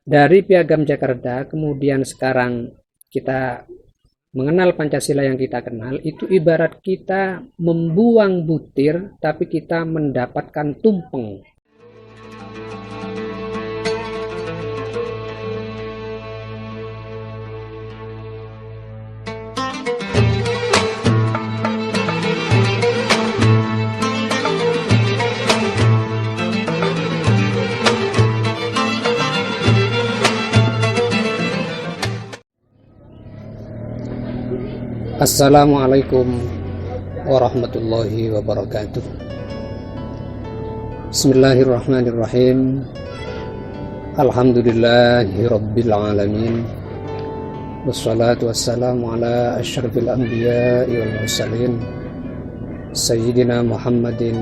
Dari Piagam Jakarta, kemudian sekarang kita mengenal Pancasila yang kita kenal, itu ibarat kita membuang butir, tapi kita mendapatkan tumpeng. Assalamualaikum warahmatullahi wabarakatuh. Bismillahirrahmanirrahim. Alhamdulillahi rabbil alamin. Wassalatu wassalamu ala asyrafil anbiya'i wal mursalin Sayyidina Muhammadin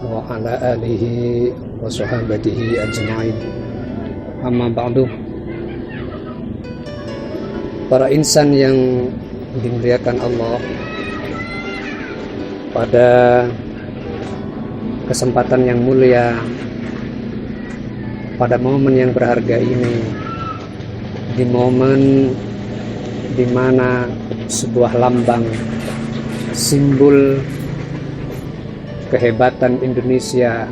wa ala alihi wa sahabatihi ajma'in. Amma ba'du. Para insan yang dimuliakan Allah, pada kesempatan yang mulia, pada momen yang berharga ini, di momen di mana sebuah lambang simbol kehebatan Indonesia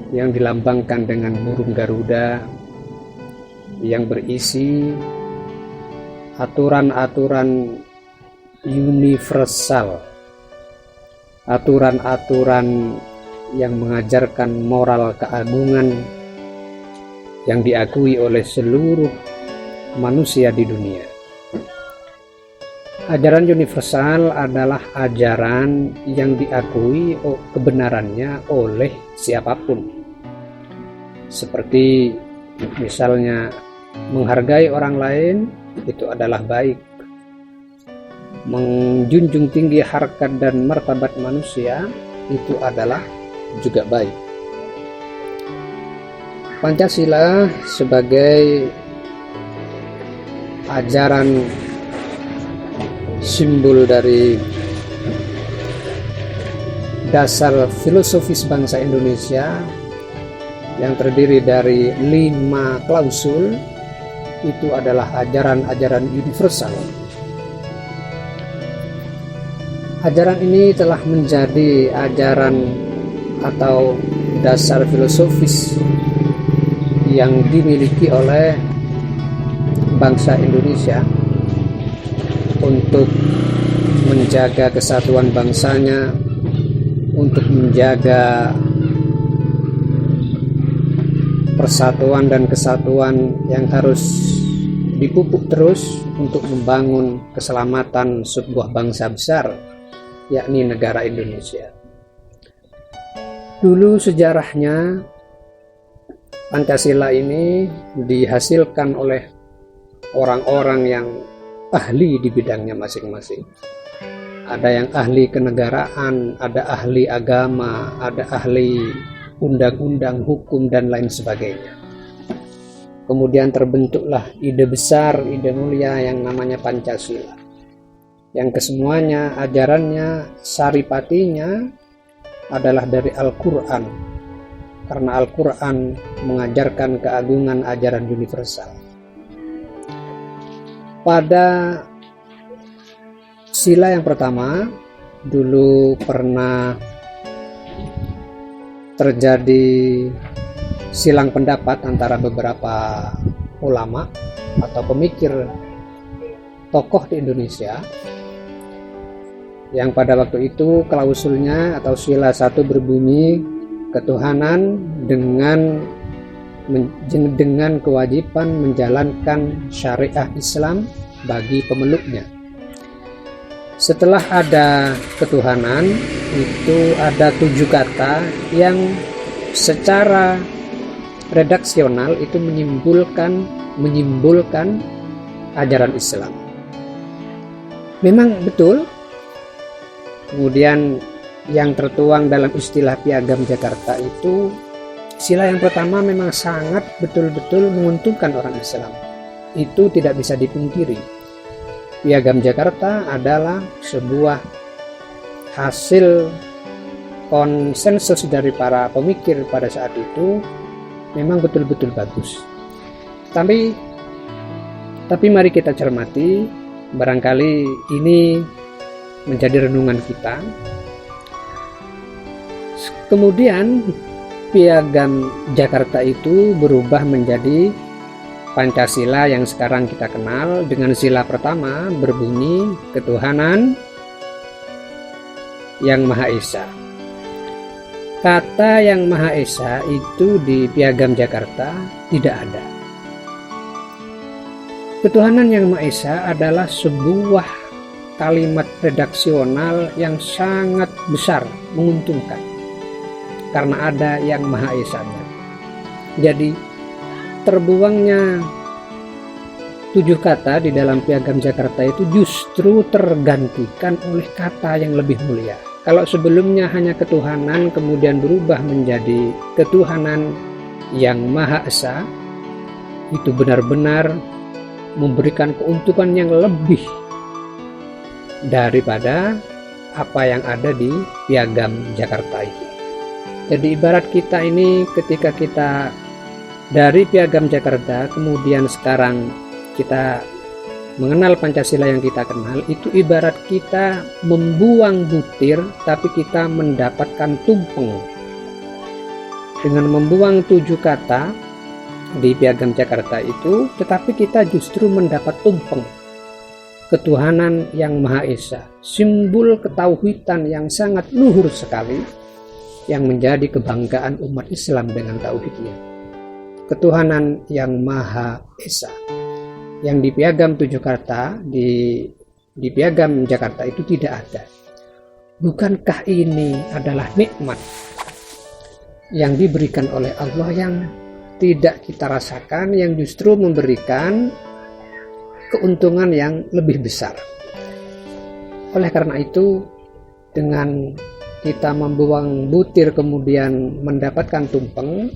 yang dilambangkan dengan burung Garuda yang berisi aturan-aturan universal, aturan-aturan yang mengajarkan moral keagungan yang diakui oleh seluruh manusia di dunia. Ajaran universal adalah ajaran yang diakui kebenarannya oleh siapapun, seperti misalnya menghargai orang lain itu adalah baik, menjunjung tinggi harkat dan martabat manusia itu adalah juga baik. Pancasila sebagai ajaran simbol dari dasar filosofis bangsa Indonesia yang terdiri dari 5 klausul, itu adalah ajaran-ajaran universal. Ajaran ini telah menjadi ajaran atau dasar filosofis yang dimiliki oleh bangsa Indonesia untuk menjaga kesatuan bangsanya, untuk menjaga persatuan dan kesatuan yang harus dipupuk terus untuk membangun keselamatan sebuah bangsa besar, yakni negara Indonesia. Dulu sejarahnya Pancasila ini dihasilkan oleh orang-orang yang ahli di bidangnya masing-masing. Ada yang ahli kenegaraan, ada ahli agama, ada ahli undang-undang, hukum, dan lain sebagainya. Kemudian terbentuklah ide besar, ide mulia yang namanya Pancasila, yang kesemuanya ajarannya, saripatinya adalah dari Al-Quran, karena Al-Quran mengajarkan keagungan ajaran universal. Pada sila yang pertama dulu pernah terjadi silang pendapat antara beberapa ulama atau pemikir tokoh di Indonesia, yang pada waktu itu klausulnya atau sila 1 berbunyi ketuhanan dengan kewajiban menjalankan syariah Islam bagi pemeluknya. Setelah ada ketuhanan, itu ada 7 kata yang secara redaksional itu menyimbolkan ajaran Islam. Memang betul. Kemudian yang tertuang dalam istilah Piagam Jakarta itu, sila yang pertama memang sangat betul-betul menguntungkan orang Islam. Itu tidak bisa dipungkiri. Piagam Jakarta adalah sebuah hasil konsensus dari para pemikir pada saat itu, memang betul-betul bagus. Tapi mari kita cermati, barangkali ini menjadi renungan kita. Kemudian Piagam Jakarta itu berubah menjadi Pancasila yang sekarang kita kenal, dengan sila pertama berbunyi ketuhanan yang Maha Esa. Kata yang Maha Esa itu di Piagam Jakarta tidak ada. Ketuhanan yang Maha Esa adalah sebuah kalimat redaksional yang sangat besar, menguntungkan, karena ada yang Maha Esa-nya. Jadi terbuangnya 7 kata di dalam Piagam Jakarta itu justru tergantikan oleh kata yang lebih mulia. Kalau sebelumnya hanya ketuhanan kemudian berubah menjadi ketuhanan yang Maha Esa, itu benar-benar memberikan keuntungan yang lebih daripada apa yang ada di Piagam Jakarta itu. Jadi ibarat kita ini, ketika kita dari Piagam Jakarta kemudian sekarang kita mengenal Pancasila yang kita kenal, itu ibarat kita membuang butir tapi kita mendapatkan tumpeng. Dengan membuang 7 kata di Piagam Jakarta itu, tetapi kita justru mendapat tumpeng, ketuhanan yang Maha Esa, simbol ketauhidan yang sangat luhur sekali, yang menjadi kebanggaan umat Islam dengan tauhidnya. Ketuhanan yang Maha Esa, yang di Piagam 7 kata di Piagam Jakarta itu tidak ada. Bukankah ini adalah nikmat yang diberikan oleh Allah yang tidak kita rasakan, yang justru memberikan keuntungan yang lebih besar? Oleh karena itu, dengan kita membuang butir kemudian mendapatkan tumpeng,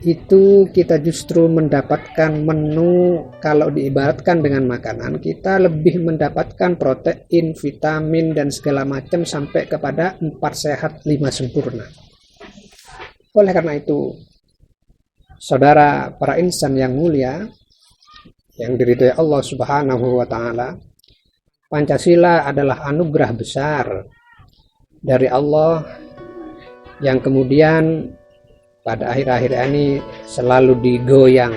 itu kita justru mendapatkan menu. Kalau diibaratkan dengan makanan, kita lebih mendapatkan protein, vitamin, dan segala macam sampai kepada 4 sehat 5 sempurna. Oleh karena itu, saudara para insan yang mulia, yang diridhoi Allah Subhanahu wa Ta'ala, Pancasila adalah anugerah besar dari Allah yang kemudian pada akhir-akhir ini selalu digoyang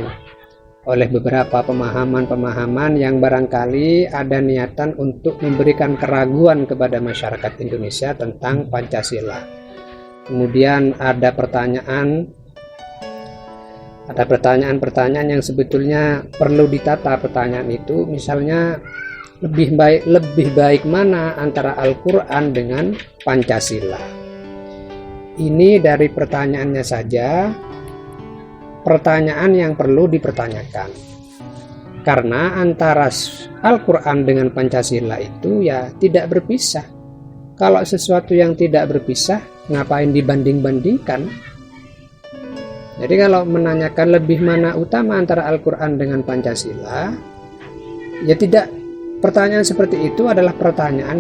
oleh beberapa pemahaman-pemahaman yang barangkali ada niatan untuk memberikan keraguan kepada masyarakat Indonesia tentang Pancasila. Kemudian ada pertanyaan-pertanyaan yang sebetulnya perlu ditata pertanyaan itu. Misalnya, lebih baik mana antara Al-Quran dengan Pancasila? Ini dari pertanyaannya saja pertanyaan yang perlu dipertanyakan, karena antara Al-Quran dengan Pancasila itu ya tidak berpisah. Kalau sesuatu yang tidak berpisah, ngapain dibanding-bandingkan? Jadi kalau menanyakan lebih mana utama antara Al-Quran dengan Pancasila, ya tidak. Pertanyaan seperti itu adalah pertanyaan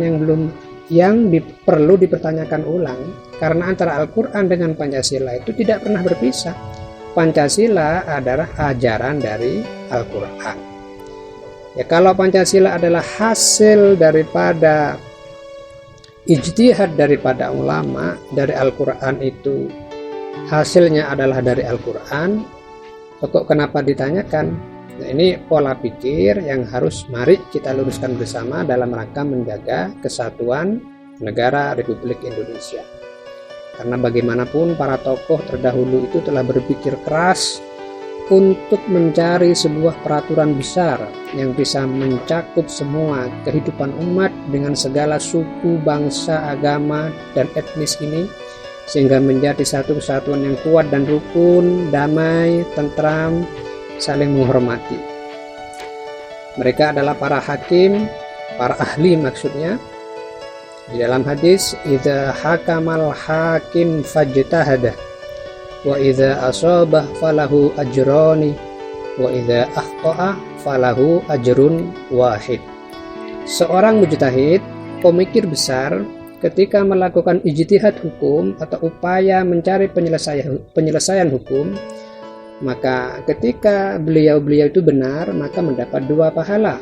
yang perlu dipertanyakan ulang, karena antara Al-Quran dengan Pancasila itu tidak pernah berpisah. Pancasila adalah ajaran dari Al-Quran. Ya, kalau Pancasila adalah hasil daripada ijtihad daripada ulama, dari Al-Quran itu hasilnya adalah dari Al-Quran, kok kenapa ditanyakan? Nah, ini pola pikir yang harus mari kita luruskan bersama dalam rangka menjaga kesatuan negara Republik Indonesia. Karena bagaimanapun para tokoh terdahulu itu telah berpikir keras untuk mencari sebuah peraturan besar yang bisa mencakup semua kehidupan umat dengan segala suku, bangsa, agama, dan etnis ini, sehingga menjadi satu kesatuan yang kuat dan rukun, damai, tentram, saling menghormati. Mereka adalah para hakim, para ahli maksudnya. Di dalam hadis, idza hakamal hakim fajtahada wa idza asabah falahu ajrani wa idza akhta'a falahu ajrun wahid. Seorang mujtahid, pemikir besar, ketika melakukan ijtihad hukum atau upaya mencari penyelesaian hukum, Maka ketika beliau-beliau itu benar, maka mendapat 2 pahala.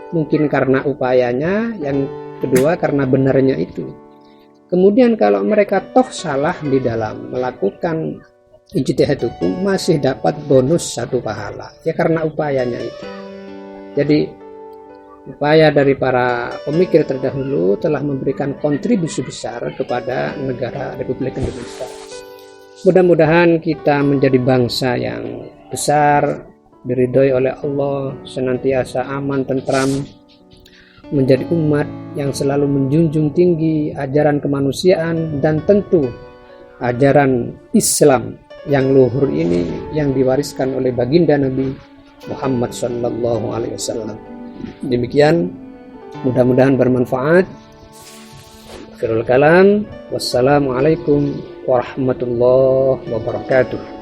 Mungkin karena upayanya, yang kedua karena benarnya itu. Kemudian kalau mereka toh salah di dalam melakukan ijtihad hukum, masih dapat bonus 1 pahala. Ya karena upayanya itu. Jadi upaya dari para pemikir terdahulu telah memberikan kontribusi besar kepada negara Republik Indonesia. Mudah-mudahan kita menjadi bangsa yang besar, diridhoi oleh Allah, senantiasa aman, tentram, menjadi umat yang selalu menjunjung tinggi ajaran kemanusiaan dan tentu ajaran Islam yang luhur ini yang diwariskan oleh baginda Nabi Muhammad SAW. Demikian, mudah-mudahan bermanfaat. Akhirul kalam, wassalamualaikum warahmatullahi wabarakatuh.